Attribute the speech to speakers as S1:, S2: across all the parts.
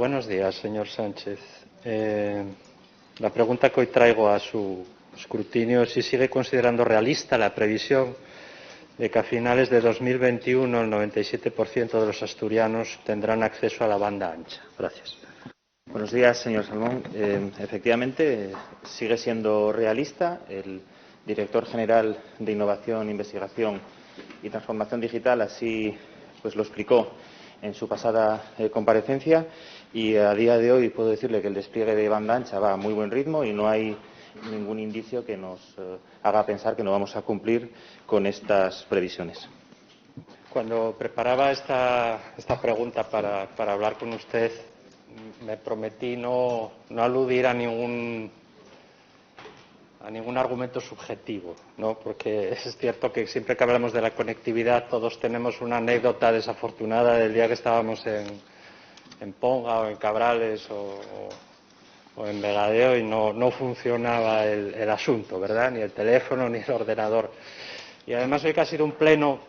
S1: Buenos días, señor Sánchez. La pregunta que hoy traigo a su escrutinio es si sigue considerando realista la previsión de que a finales de 2021 el 97% de los asturianos tendrán acceso a la banda ancha. Gracias.
S2: Buenos días, señor Salmón. Efectivamente, sigue siendo realista. El director general de Innovación, Investigación y Transformación Digital así lo explicó en su pasada comparecencia, y a día de hoy puedo decirle que el despliegue de banda ancha va a muy buen ritmo y no hay ningún indicio que nos haga pensar que no vamos a cumplir con estas previsiones.
S1: Cuando preparaba esta pregunta para hablar con usted, me prometí no aludir a ningún argumento subjetivo, ¿no? Porque es cierto que siempre que hablamos de la conectividad todos tenemos una anécdota desafortunada del día que estábamos en Ponga o en Cabrales o en Vegadeo y no funcionaba el asunto, ¿verdad? Ni el teléfono ni el ordenador. Y además hoy que ha sido un pleno,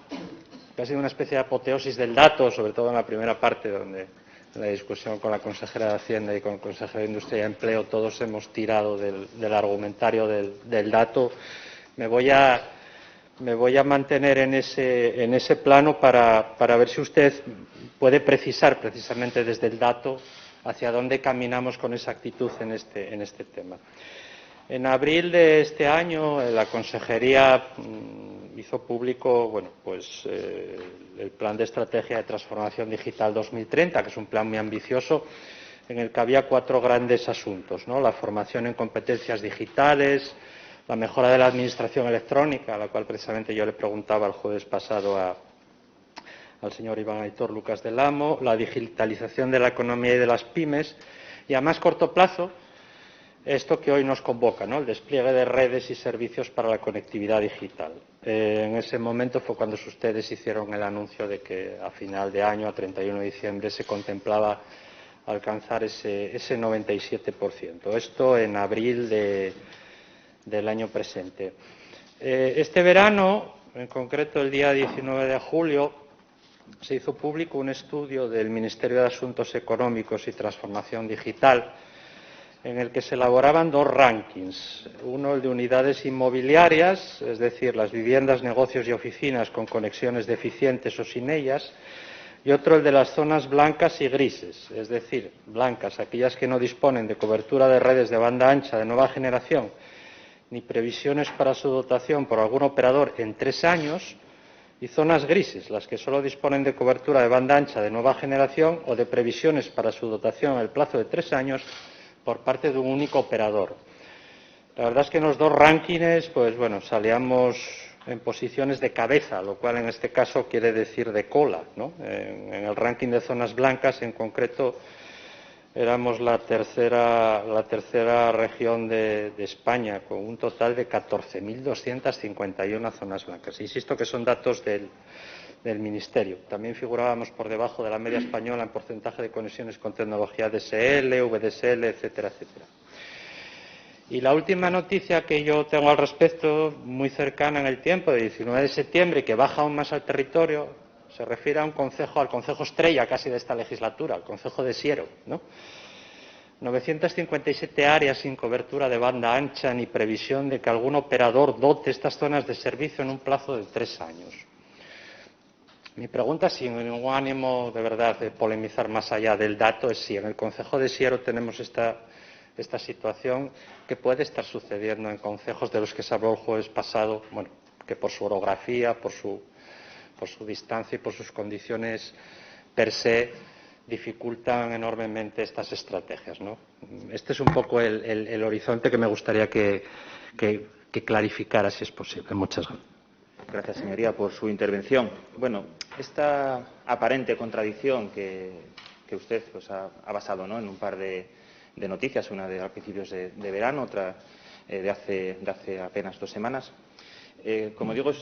S1: que ha sido una especie de apoteosis del dato, sobre todo en la primera parte, donde en la discusión con la consejera de Hacienda y con el consejero de Industria y Empleo todos hemos tirado del argumentario del dato. Me voy a mantener en ese plano para ver si usted puede precisar precisamente desde el dato hacia dónde caminamos con exactitud en este tema. En abril de este año la consejería hizo público el plan de estrategia de transformación digital 2030, que es un plan muy ambicioso en el que había 4 grandes asuntos, ¿no? La formación en competencias digitales, la mejora de la administración electrónica, a la cual precisamente yo le preguntaba el jueves pasado al señor Iván Aitor Lucas del Amo, la digitalización de la economía y de las pymes, y a más corto plazo esto que hoy nos convoca, ¿no? El despliegue de redes y servicios para la conectividad digital. En ese momento fue cuando ustedes hicieron el anuncio de que a final de año, a 31 de diciembre, se contemplaba alcanzar ese 97%. Esto en abril del año presente. Este verano, en concreto el día 19 de julio, se hizo público un estudio del Ministerio de Asuntos Económicos y Transformación Digital en el que se elaboraban 2 rankings, uno el de unidades inmobiliarias, es decir, las viviendas, negocios y oficinas con conexiones deficientes o sin ellas, y otro el de las zonas blancas y grises, es decir, blancas, aquellas que no disponen de cobertura de redes de banda ancha de nueva generación, ni previsiones para su dotación por algún operador en 3 años, y zonas grises, las que solo disponen de cobertura de banda ancha de nueva generación o de previsiones para su dotación en el plazo de 3 años por parte de un único operador. La verdad es que en los 2 rankings, salíamos en posiciones de cabeza, lo cual en este caso quiere decir de cola, ¿no? En el ranking de zonas blancas, en concreto, éramos la tercera región de España, con un total de 14.251 zonas blancas. Insisto que son datos del Ministerio. También figurábamos por debajo de la media española en porcentaje de conexiones con tecnología DSL, VDSL, etcétera, etcétera. Y la última noticia que yo tengo al respecto, muy cercana en el tiempo, de 19 de septiembre, que baja aún más al territorio, se refiere a al concejo estrella casi de esta legislatura, el concejo de Siero, ¿no? 957 áreas sin cobertura de banda ancha ni previsión de que algún operador dote estas zonas de servicio en un plazo de 3 años. Mi pregunta, sin ningún ánimo de verdad de polemizar más allá del dato, es si en el concejo de Siero tenemos esta situación que puede estar sucediendo en concejos de los que se habló el jueves pasado, que por su orografía, por su distancia y por sus condiciones per se dificultan enormemente estas estrategias, ¿no? Este es un poco el horizonte que me gustaría que clarificara, si es posible. Muchas gracias.
S2: Gracias, señoría, por su intervención. Bueno, esta aparente contradicción que usted ha basado, ¿no?, en un par de noticias, una de a principios de verano, otra de hace apenas 2 semanas. Como digo,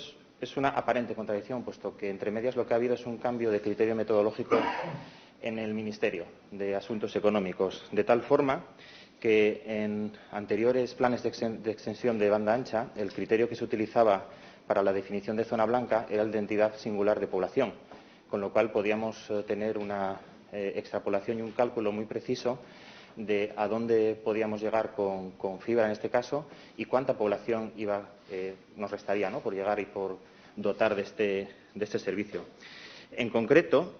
S2: es una aparente contradicción, puesto que entre medias lo que ha habido es un cambio de criterio metodológico en el Ministerio de Asuntos Económicos, de tal forma que en anteriores planes de extensión de banda ancha el criterio que se utilizaba para la definición de zona blanca era el de entidad singular de población, con lo cual podíamos tener una extrapolación y un cálculo muy preciso de a dónde podíamos llegar con fibra en este caso y cuánta población nos restaría, ¿no?, por llegar y por dotar de este servicio. En concreto,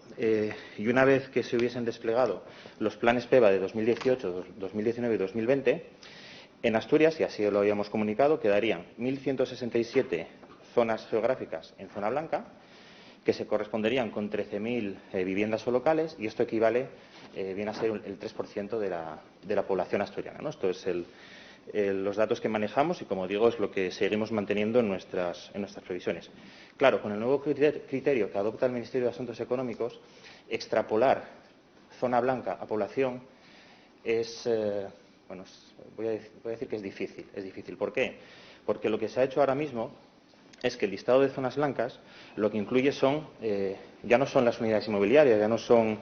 S2: y una vez que se hubiesen desplegado los planes PEVA de 2018, 2019 y 2020, en Asturias, y así lo habíamos comunicado, quedarían 1.167 zonas geográficas en zona blanca, que se corresponderían con 13.000 viviendas o locales, y esto equivale, viene a ser el 3% de la población asturiana, ¿no? Esto es los datos que manejamos y, como digo, es lo que seguimos manteniendo en nuestras previsiones. Claro, con el nuevo criterio que adopta el Ministerio de Asuntos Económicos, extrapolar zona blanca a población es, voy a decir que es difícil. Es difícil. ¿Por qué? Porque lo que se ha hecho ahora mismo es que el listado de zonas blancas lo que incluye ya no son las unidades inmobiliarias, ya no son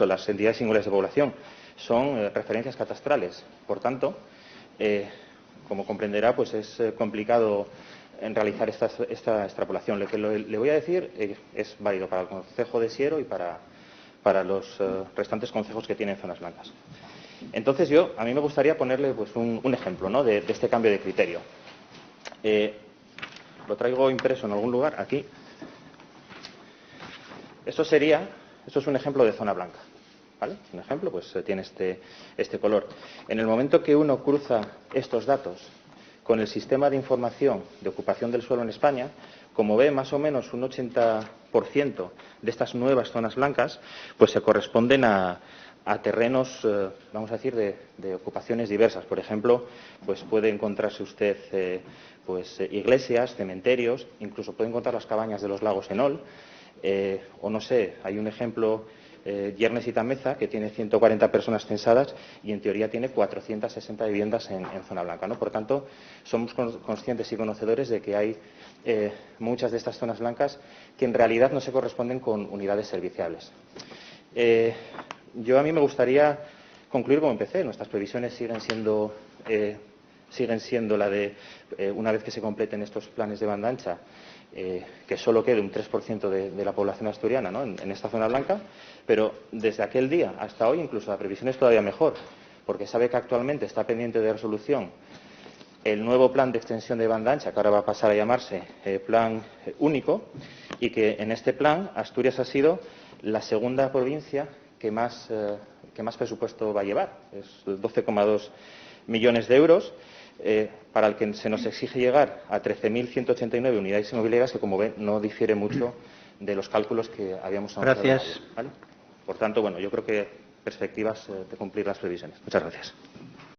S2: las entidades singulares de población, son referencias catastrales. Por tanto, como comprenderá, pues es complicado en realizar esta extrapolación. Lo que le voy a decir es válido para el concejo de Siero y para los restantes concejos que tienen zonas blancas. Entonces, a mí me gustaría ponerle pues, un ejemplo, ¿no?, de este cambio de criterio. Lo traigo impreso en algún lugar, aquí. Esto es un ejemplo de zona blanca, ¿vale? Un ejemplo, pues tiene este color. En el momento que uno cruza estos datos con el sistema de información de ocupación del suelo en España, como ve, más o menos un 80% de estas nuevas zonas blancas pues se corresponden a terrenos, vamos a decir, de ocupaciones diversas. Por ejemplo, pues puede encontrarse usted iglesias, cementerios, incluso puede encontrar las cabañas de los lagos Enol, o no sé, hay un ejemplo, Yernes y Tameza, que tiene 140 personas censadas y en teoría tiene 460 viviendas en zona blanca, ¿no? Por tanto, somos conscientes y conocedores de que hay muchas de estas zonas blancas que en realidad no se corresponden con unidades serviciables. A mí me gustaría concluir como empecé. Nuestras previsiones siguen siendo la de, una vez que se completen estos planes de banda ancha, que solo quede un 3% de la población asturiana, ¿no?, en esta zona blanca, pero desde aquel día hasta hoy incluso la previsión es todavía mejor, porque sabe que actualmente está pendiente de resolución el nuevo plan de extensión de banda ancha, que ahora va a pasar a llamarse Plan Único, y que en este plan Asturias ha sido la segunda provincia que más presupuesto va a llevar. Es 12,2 millones de euros, para el que se nos exige llegar a 13.189 unidades inmobiliarias, que, como ven, no difiere mucho de los cálculos que habíamos anunciado.
S1: Gracias.
S2: ¿Vale? Por tanto, yo creo que perspectivas de cumplir las previsiones. Muchas gracias.